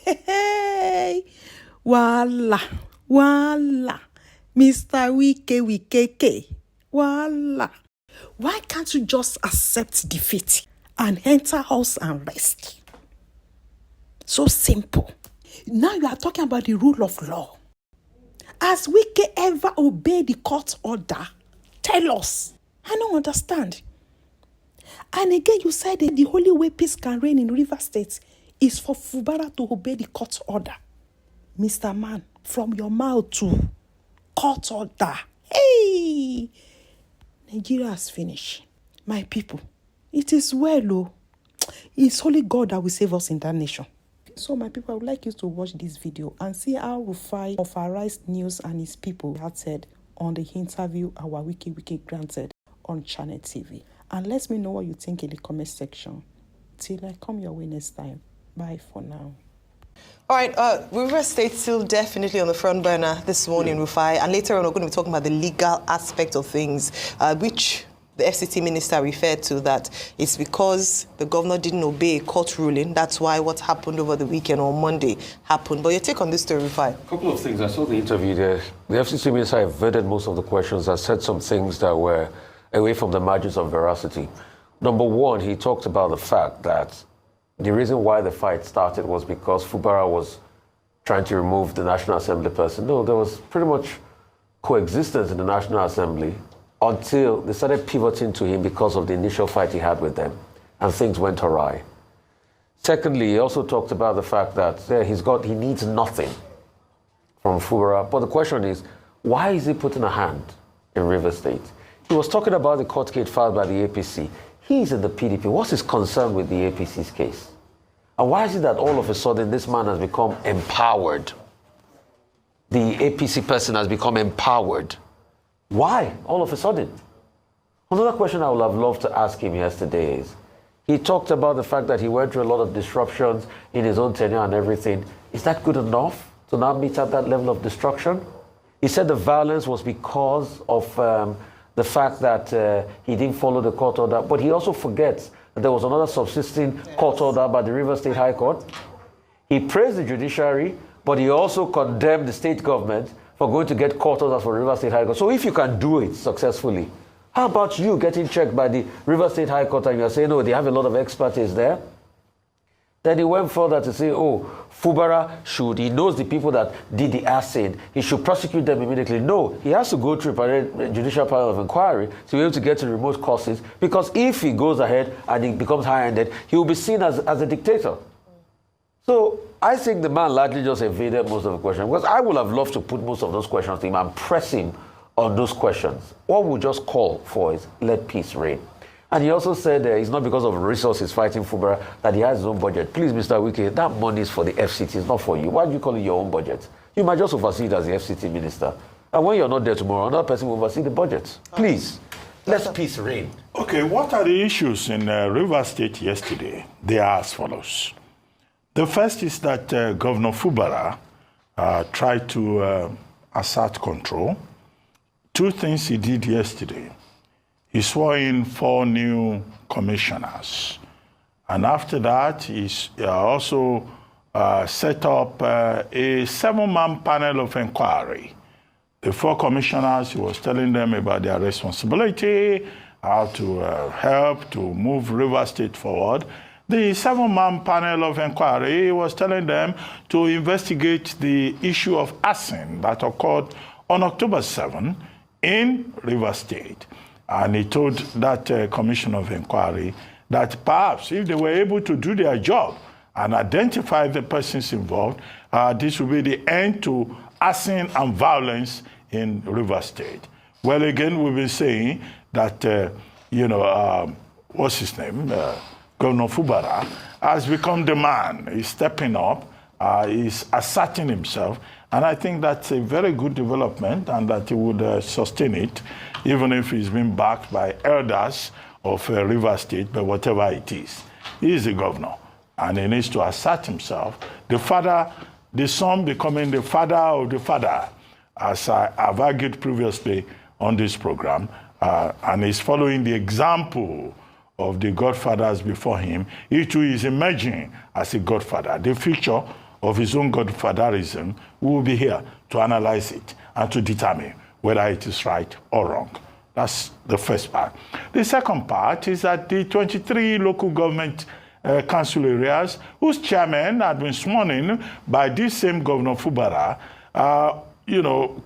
Hey, Wala, Wala, Mr. Wike, Wala. Why can't you just accept defeat and enter house and rest? So simple. Now you are talking about the rule of law. Has Wike ever obeyed the court order? Tell us. I don't understand. And again, you said that the only way peace can reign in River State is for Fubara to obey the court order. Mr. Man, from your mouth to court order. Hey! Nigeria has finished. My people, it is well, oh. It's only God that will save us in that nation. So my people, I would like you to watch this video and see how Rufai of Arise News and his people had said on the interview our Wike granted on Channel TV. And let me know what you think in the comment section. Till I come your way next time. Bye for now. All right, River State still definitely on the front burner this morning, Rufai. And later on, we're going to be talking about the legal aspect of things, which the FCT minister referred to, that it's because the governor didn't obey a court ruling. That's why what happened over the weekend on Monday happened. But your take on this story, Rufai? A couple of things. I saw the interview there. The FCT minister evaded most of the questions and said some things that were away from the margins of veracity. Number one, he talked about the fact that the reason why the fight started was because Fubara was trying to remove the National Assembly person. No, there was pretty much coexistence in the National Assembly until they started pivoting to him because of the initial fight he had with them, and things went awry. Secondly, he also talked about the fact that he needs nothing from Fubara. But the question is, why is he putting a hand in River State? He was talking about the court case filed by the APC. He's in the PDP. What's his concern with the APC's case? And why is it that all of a sudden this man has become empowered? The APC person has become empowered. Why all of a sudden? Another question I would have loved to ask him yesterday is, he talked about the fact that he went through a lot of disruptions in his own tenure and everything. Is that good enough to now meet at that level of destruction? He said the violence was because of the fact that he didn't follow the court order, but he also forgets that there was another subsisting court order by the River State High Court. He praised the judiciary, but he also condemned the state government for going to get court orders for River State High Court. So if you can do it successfully, how about you getting checked by the River State High Court and you're saying, oh, they have a lot of expertise there? Then he went further to say, oh, Fubara he knows the people that did the arson, he should prosecute them immediately. No, he has to go through a judicial panel of inquiry to be able to get to remote causes, because if he goes ahead and he becomes high-handed, he will be seen as a dictator. So I think the man largely just evaded most of the questions, because I would have loved to put most of those questions to him and press him on those questions. What we just call for is let peace reign. And he also said it's not because of resources fighting Fubara that he has his own budget. Please, Mr. Wike, that money is for the FCT, it's not for you. Why do you call it your own budget? You might just oversee it as the FCT minister. And when you're not there tomorrow, another person will oversee the budget. Please, let peace reign. Okay, what are the issues in River State yesterday? They are as follows. The first is that Governor Fubara tried to assert control. Two things he did yesterday. He swore in 4 new commissioners. And after that, he also set up a 7-man panel of inquiry. The 4 commissioners, he was telling them about their responsibility, how to help to move River State forward. The 7-man panel of inquiry, he was telling them to investigate the issue of arson that occurred on October 7 in River State. And he told that commission of inquiry that perhaps if they were able to do their job and identify the persons involved, this will be the end to arson and violence in River State. Well, again, we've been saying that, what's his name? Governor Fubara has become the man. He's stepping up, he's asserting himself. And I think that's a very good development, and that he would sustain it, even if he's been backed by elders of River State, but whatever it is. He is the governor, and he needs to assert himself. The son becoming the father of the father, as I've argued previously on this program, and he's following the example of the godfathers before him. He too is emerging as a godfather. The future of his own godfatherism, we will be here to analyze it and to determine whether it is right or wrong. That's the first part. The second part is that the 23 local government council areas whose chairmen had been sworn in by this same Governor Fubara,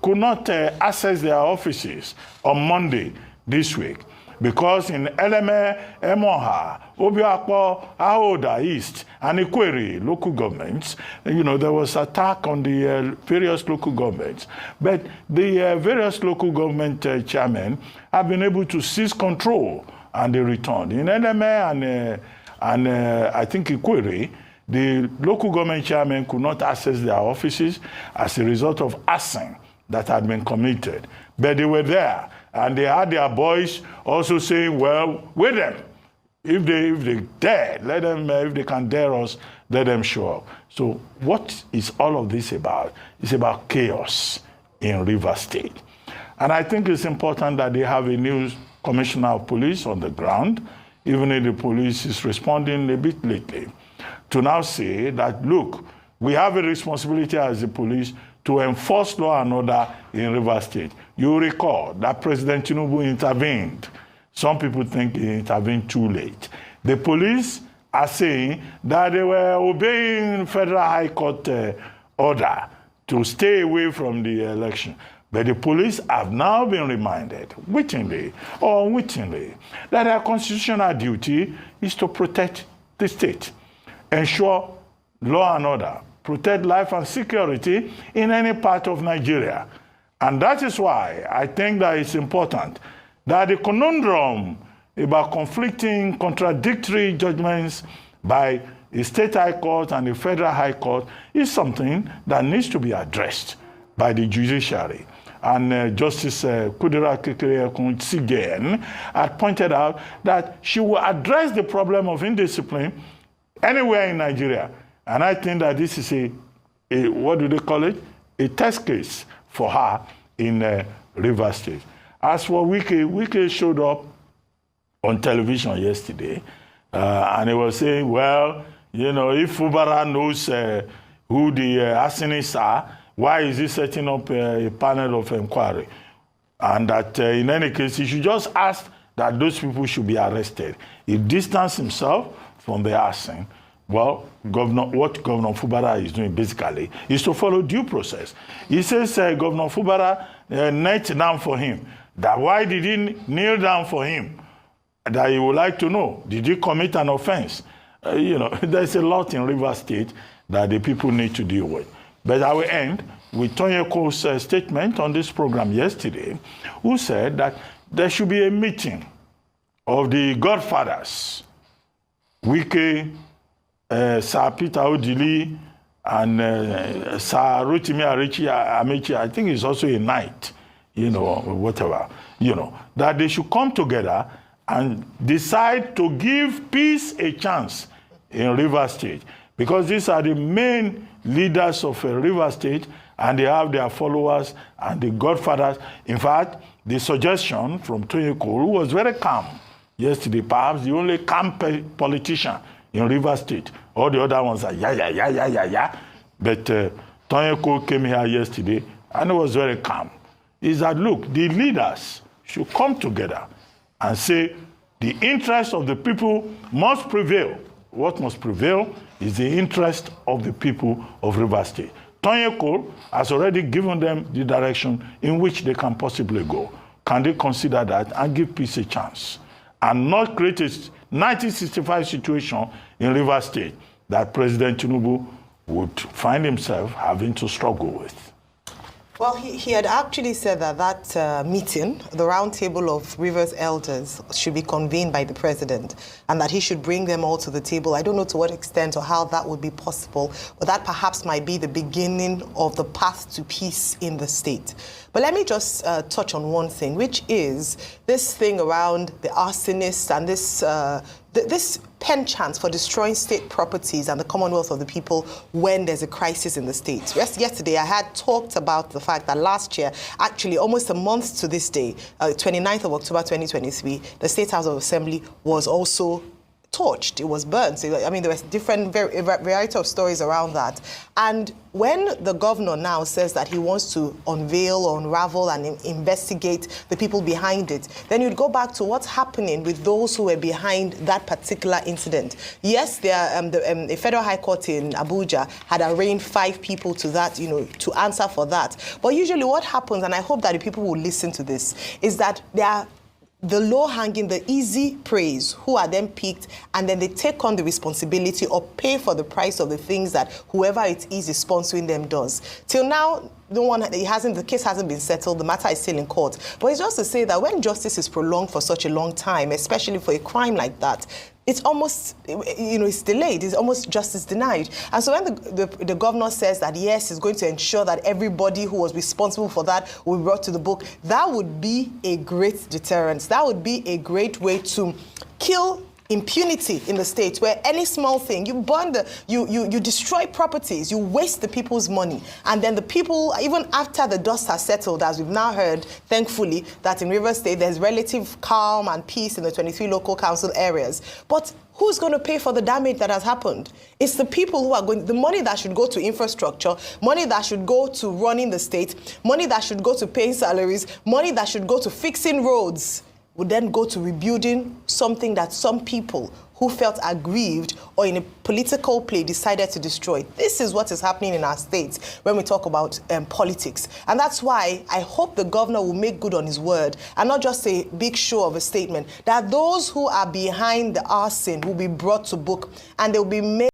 could not access their offices on Monday this week because in Eleme, Emoha, Obiakpo, Ahoda East, and Ikwere local governments, there was attack on the various local governments. But the various local government chairmen have been able to seize control and they returned. In Eleme and I think Ikwere, the local government chairmen could not access their offices as a result of arson that had been committed. But they were there, and they had their boys also saying, well, with them. If they dare, let them, if they can dare us, let them show up. So what is all of this about? It's about chaos in Rivers State. And I think it's important that they have a new commissioner of police on the ground, even if the police is responding a bit lately, to now say that, look, we have a responsibility as the police to enforce law and order in Rivers State. You recall that President Tinubu intervened. Some people think he intervened too late. The police are saying that they were obeying Federal High Court order to stay away from the election. But the police have now been reminded, wittingly or unwittingly, that their constitutional duty is to protect the state, ensure law and order, protect life and security in any part of Nigeria. And that is why I think that it's important that the conundrum about conflicting, contradictory judgments by the state high court and the federal high court is something that needs to be addressed by the judiciary. And Justice Kudera Kekere-Kuntsigen had pointed out that she will address the problem of indiscipline anywhere in Nigeria. And I think that this is a what do they call it? A test case for her in Rivers State. As for Wike showed up on television yesterday, and he was saying, well, if Fubara knows who the arsonists are, why is he setting up a panel of inquiry? And that in any case, he should just ask that those people should be arrested. He distanced himself from the arson. Well, what Governor Fubara is doing basically is to follow due process. He says Governor Fubara knelt down for him. That why did he kneel down for him? That he would like to know. Did he commit an offense? There's a lot in Rivers State that the people need to deal with. But I will end with Tonyeko's statement on this program yesterday, who said that there should be a meeting of the godfathers, Wike, Sir Peter Odili, and Sir Rotimi Amechi. I think he's also a knight, whatever, that they should come together and decide to give peace a chance in Rivers State. Because these are the main leaders of Rivers State, and they have their followers and the godfathers. In fact, the suggestion from Tonyeko, who was very calm yesterday, perhaps the only calm politician in Rivers State. All the other ones are yeah. But Tonyeko came here yesterday and it was very calm. Is that, look, the leaders should come together and say the interest of the people must prevail. What must prevail is the interest of the people of Rivers State. Tonyeko has already given them the direction in which they can possibly go. Can they consider that and give peace a chance? And not create a 1965 situation in Rivers State that President Tinubu would find himself having to struggle with. Well, he had actually said that meeting, the round table of Rivers elders, should be convened by the president and that he should bring them all to the table. I don't know to what extent or how that would be possible, but that perhaps might be the beginning of the path to peace in the state. But let me just touch on one thing, which is this thing around the arsonists and this penchant for destroying state properties and the commonwealth of the people when there's a crisis in the state. Yesterday, I had talked about the fact that last year, actually almost a month to this day, 29th of October 2023, the State House of Assembly was also torched, it was burnt. So, I mean, there was different variety of stories around that. And when the governor now says that he wants to unveil or unravel and investigate the people behind it, then you'd go back to what's happening with those who were behind that particular incident. Yes, the Federal High Court in Abuja had arraigned 5 people to that, to answer for that. But usually what happens, and I hope that the people will listen to this, is that there are the low-hanging, the easy praise, who are then picked, and then they take on the responsibility or pay for the price of the things that whoever it is sponsoring them does. Till now, the case hasn't been settled, the matter is still in court. But it's just to say that when justice is prolonged for such a long time, especially for a crime like that, it's almost, it's delayed. It's almost justice denied. And so when the governor says that, yes, he's going to ensure that everybody who was responsible for that will be brought to the book, that would be a great deterrent. That would be a great way to kill impunity in the state, where any small thing, you burn you destroy properties, you waste the people's money, and then the people, even after the dust has settled, as we've now heard, thankfully, that in Rivers State there's relative calm and peace in the 23 local council areas. But who's going to pay for the damage that has happened? It's the people who are going, the money that should go to infrastructure, money that should go to running the state, money that should go to paying salaries, money that should go to fixing roads, would then go to rebuilding something that some people who felt aggrieved or in a political play decided to destroy. This is what is happening in our states when we talk about politics. And that's why I hope the governor will make good on his word and not just a big show of a statement, that those who are behind the arson will be brought to book and they will be made